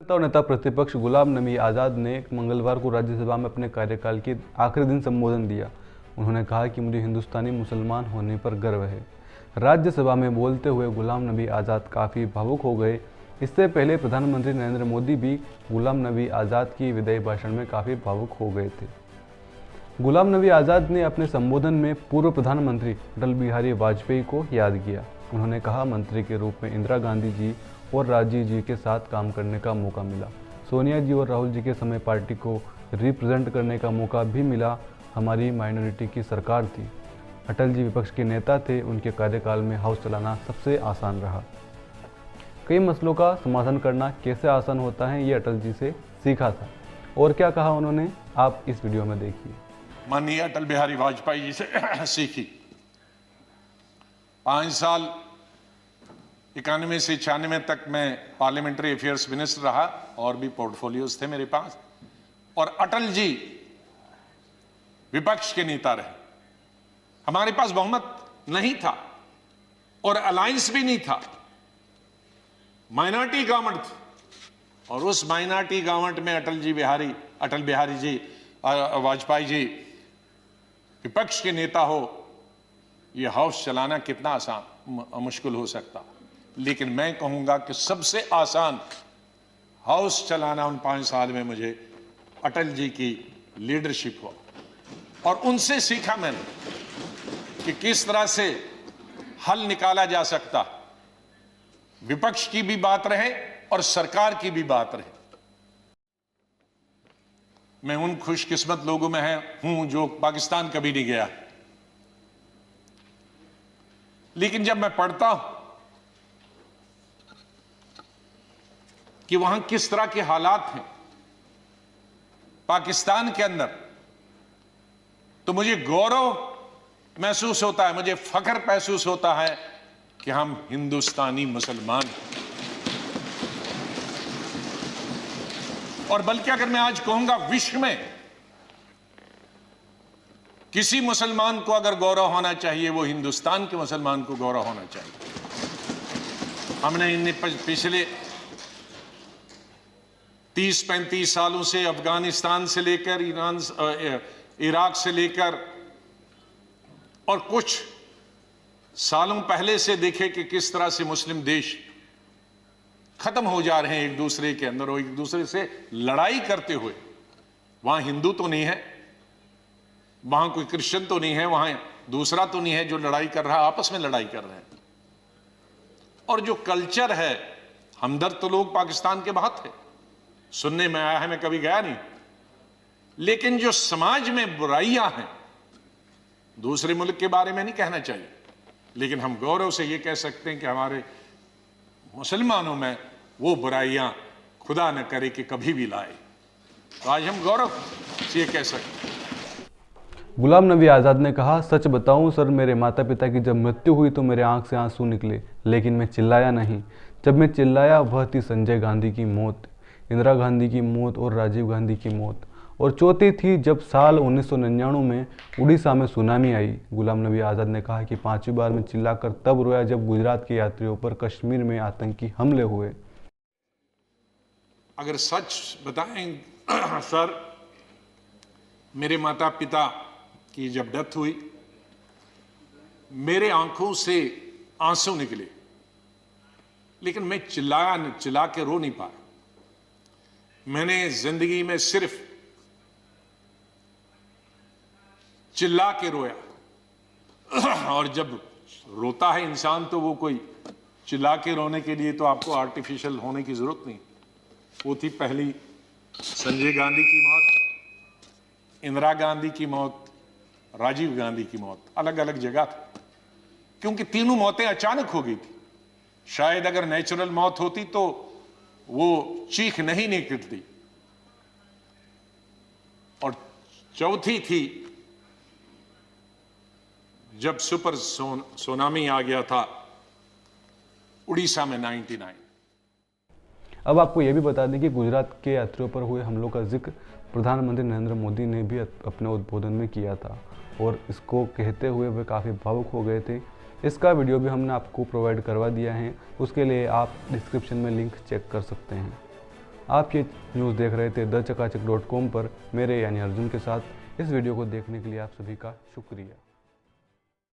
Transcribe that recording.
और नेता प्रतिपक्ष गुलाम नबी आज़ाद ने मंगलवार को राज्यसभा में अपने कार्यकाल के आखिरी दिन संबोधन दिया। उन्होंने कहा कि मुझे हिंदुस्तानी मुसलमान होने पर गर्व है। राज्यसभा में बोलते हुए गुलाम नबी आज़ाद काफ़ी भावुक हो गए। इससे पहले प्रधानमंत्री नरेंद्र मोदी भी गुलाम नबी आज़ाद की विदाई भाषण में काफ़ी भावुक हो गए थे। गुलाम नबी आज़ाद ने अपने संबोधन में पूर्व प्रधानमंत्री अटल बिहारी वाजपेयी को याद किया। उन्होंने कहा, मंत्री के रूप में इंदिरा गांधी जी और राजीव जी के साथ काम करने का मौका मिला। सोनिया जी और राहुल जी के समय पार्टी को रिप्रेजेंट करने का मौका भी मिला। हमारी माइनॉरिटी की सरकार थी। अटल जी विपक्ष के नेता थे। उनके कार्यकाल में हाउस चलाना सबसे आसान रहा। कई मसलों का समाधान करना कैसे आसान होता है, ये अटल जी से सीखा था। और क्या कहा उन्होंने, आप इस वीडियो में देखिए। माननीय अटल बिहारी वाजपेयी जी से सीखी। 5 साल 91 से 96 तक मैं पार्लियामेंट्री अफेयर्स मिनिस्टर रहा और भी पोर्टफोलियोज थे मेरे पास। और अटल जी विपक्ष के नेता रहे। हमारे पास बहुमत नहीं था और अलायंस भी नहीं था, माइनॉरिटी गवर्नमेंट थी। और उस माइनॉरिटी गवर्नमेंट में अटल बिहारी जी वाजपेयी जी विपक्ष के नेता हो, यह हाउस चलाना कितना आसान मुश्किल हो सकता। लेकिन मैं कहूंगा कि सबसे आसान हाउस चलाना उन 5 साल में मुझे अटल जी की लीडरशिप हुआ। और उनसे सीखा मैंने कि किस तरह से हल निकाला जा सकता, विपक्ष की भी बात रहे और सरकार की भी बात रहे। मैं उन खुशकिस्मत लोगों में हूं जो पाकिस्तान कभी नहीं गया, लेकिन जब मैं पढ़ता हूं कि वहां किस तरह के हालात हैं पाकिस्तान के अंदर, तो मुझे गौरव महसूस होता है, मुझे फख्र महसूस होता है कि हम हिंदुस्तानी मुसलमान हैं। और बल्कि अगर मैं आज कहूंगा विश्व में किसी मुसलमान को अगर गौरव होना चाहिए, वो हिंदुस्तान के मुसलमान को गौरव होना चाहिए। हमने इन पिछले 30-35 सालों से अफगानिस्तान से लेकर इराक से लेकर और कुछ सालों पहले से देखे कि किस तरह से मुस्लिम देश खत्म हो जा रहे हैं एक दूसरे के अंदर और एक दूसरे से लड़ाई करते हुए। वहां हिंदू तो नहीं है, वहां कोई क्रिश्चियन तो नहीं है, वहां दूसरा तो नहीं है जो लड़ाई कर रहा है, आपस में लड़ाई कर रहे हैं। और जो कल्चर है, हमदर्द तो लोग पाकिस्तान के बहुत थे, सुनने में आया है, मैं कभी गया नहीं। लेकिन जो समाज में बुराइयां हैं, दूसरे मुल्क के बारे में नहीं कहना चाहिए, लेकिन हम गौरव से ये कह सकते हैं कि हमारे मुसलमानों में वो बुराइयां खुदा न करे कि कभी भी लाए। तो आज हम गौरव से ये कह सकते हैं। गुलाम नबी आज़ाद ने कहा, सच बताऊं सर, मेरे माता पिता की जब मृत्यु हुई तो मेरे आंख से आंसू निकले, लेकिन मैं चिल्लाया नहीं। जब मैं चिल्लाया वह थी संजय गांधी की मौत, इंदिरा गांधी की मौत और राजीव गांधी की मौत। और चौथी थी जब साल 1999 में उड़ीसा में सुनामी आई। गुलाम नबी आज़ाद ने कहा कि 5वीं बार में चिल्लाकर तब रोया जब गुजरात के यात्रियों पर कश्मीर में आतंकी हमले हुए। अगर सच बताएं सर, मेरे माता पिता की जब डेथ हुई, मेरे आंखों से आंसू निकले, लेकिन मैं चिल्ला के रो नहीं पाया। मैंने जिंदगी में सिर्फ चिल्ला के रोया। और जब रोता है इंसान तो वो कोई चिल्ला के रोने के लिए तो आपको आर्टिफिशियल होने की जरूरत नहीं। वो थी पहली संजय गांधी की मौत, इंदिरा गांधी की मौत, राजीव गांधी की मौत। अलग अलग जगह थी, क्योंकि तीनों मौतें अचानक हो गई थी। शायद अगर नेचुरल मौत होती तो वो चीख नहीं निकलती। और चौथी थी जब सुपर सुनामी आ गया था उड़ीसा में 99। अब आपको यह भी बता दें कि गुजरात के यात्रियों पर हुए हमलों का जिक्र प्रधानमंत्री नरेंद्र मोदी ने भी अपने उद्बोधन में किया था और इसको कहते हुए वे काफ़ी भावुक हो गए थे। इसका वीडियो भी हमने आपको प्रोवाइड करवा दिया है, उसके लिए आप डिस्क्रिप्शन में लिंक चेक कर सकते हैं। आप ये न्यूज़ देख रहे थे thechakachak.com पर मेरे यानी अर्जुन के साथ। इस वीडियो को देखने के लिए आप सभी का शुक्रिया।